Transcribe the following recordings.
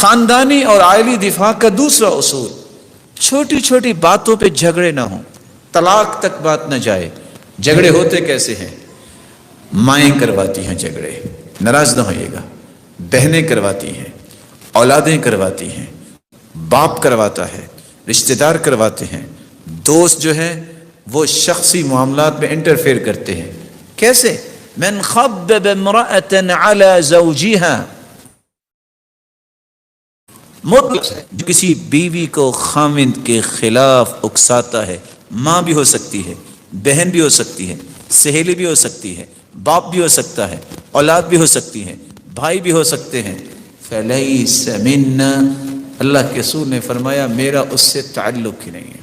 خاندانی اور عائلی دفاع کا دوسرا اصول، چھوٹی چھوٹی باتوں پہ جھگڑے نہ ہوں، طلاق تک بات نہ جائے۔ جھگڑے ہوتے کیسے ہیں؟ مائیں کرواتی ہیں جھگڑے، ناراض نہ ہوئیے گا، بہنیں کرواتی ہیں، اولادیں کرواتی ہیں، باپ کرواتا ہے، رشتہ دار کرواتے ہیں، دوست جو ہیں وہ شخصی معاملات میں انٹرفیئر کرتے ہیں۔ کیسے؟ من خبب امرأة على زوجها، مطلق ہے جو کسی بیوی کو خاوند کے خلاف اکساتا ہے، ماں بھی ہو سکتی ہے، بہن بھی ہو سکتی ہے، سہیلی بھی ہو سکتی ہے، باپ بھی ہو سکتا ہے، اولاد بھی ہو سکتی ہے، بھائی بھی ہو سکتے ہیں، فلیس منا، اللہ کے رسول نے فرمایا میرا اس سے تعلق ہی نہیں ہے۔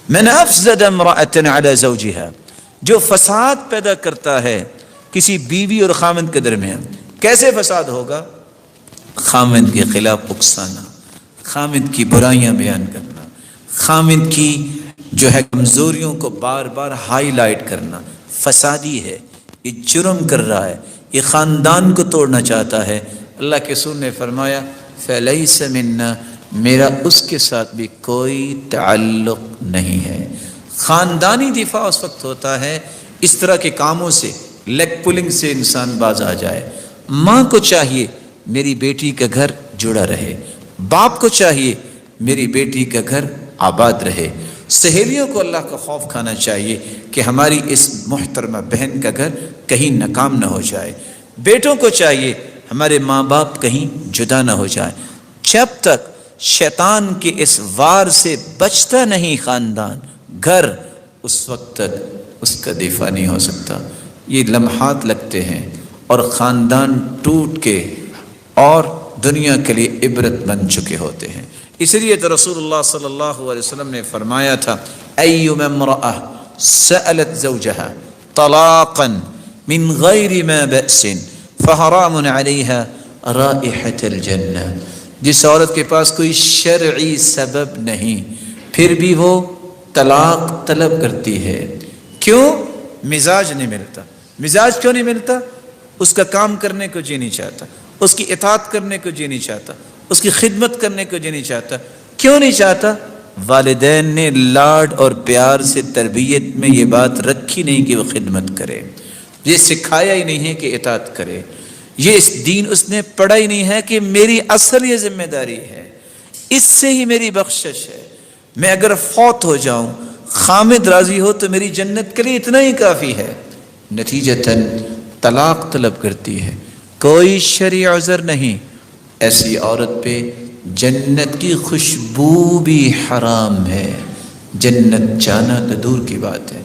من افسد امرأة على زوجها، جو فساد پیدا کرتا ہے کسی بیوی اور خاوند کے درمیان۔ کیسے فساد ہوگا؟ خاوند کے خلاف اکسانا، خاوند کی برائیاں بیان کرنا، خاوند کی جو ہے کمزوریوں کو بار بار ہائی لائٹ کرنا، فسادی ہے، یہ جرم کر رہا ہے، یہ خاندان کو توڑنا چاہتا ہے۔ اللہ کے رسول نے فرمایا فلیس منا، میرا اس کے ساتھ بھی کوئی تعلق نہیں ہے۔ خاندانی دفاع اس وقت ہوتا ہے اس طرح کے کاموں سے، لیگ پولنگ سے انسان باز آ جائے۔ ماں کو چاہیے میری بیٹی کا گھر جڑا رہے، باپ کو چاہیے میری بیٹی کا گھر آباد رہے، سہیلیوں کو اللہ کا خوف کھانا چاہیے کہ ہماری اس محترمہ بہن کا گھر کہیں ناکام نہ ہو جائے، بیٹوں کو چاہیے ہمارے ماں باپ کہیں جدا نہ ہو جائے۔ جب تک شیطان کے اس وار سے بچتا نہیں خاندان، گھر، اس وقت تک اس کا دفاع نہیں ہو سکتا۔ یہ لمحات لگتے ہیں اور خاندان ٹوٹ کے اور دنیا کے لیے عبرت بن چکے ہوتے ہیں۔ اس لیے تو رسول اللہ صلی اللہ علیہ وسلم نے فرمایا تھا ایما امرأة سألت زوجها طلاقا من غیر ما بأس فحرام علیها رائحة الجنہ، جس عورت کے پاس کوئی شرعی سبب نہیں پھر بھی وہ طلاق طلب کرتی ہے، کیوں؟ مزاج نہیں ملتا۔ مزاج کیوں نہیں ملتا؟ اس کا کام کرنے کو جی نہیں چاہتا، اس کی اطاعت کرنے کو جی نہیں چاہتا، اس کی خدمت کرنے کو جی نہیں چاہتا۔ کیوں نہیں چاہتا؟ والدین نے لاڈ اور پیار سے تربیت میں یہ بات رکھی نہیں کہ وہ خدمت کرے، یہ سکھایا ہی نہیں ہے کہ اطاعت کرے، یہ اس دین اس نے پڑھا ہی نہیں ہے کہ میری اصل یہ ذمہ داری ہے، اس سے ہی میری بخشش ہے، میں اگر فوت ہو جاؤں خامد راضی ہو تو میری جنت کے لیے اتنا ہی کافی ہے۔ نتیجتاً طلاق طلب کرتی ہے، کوئی شرعی عذر نہیں۔ ایسی عورت پہ جنت کی خوشبو بھی حرام ہے، جنت جانا تو دور کی بات ہے۔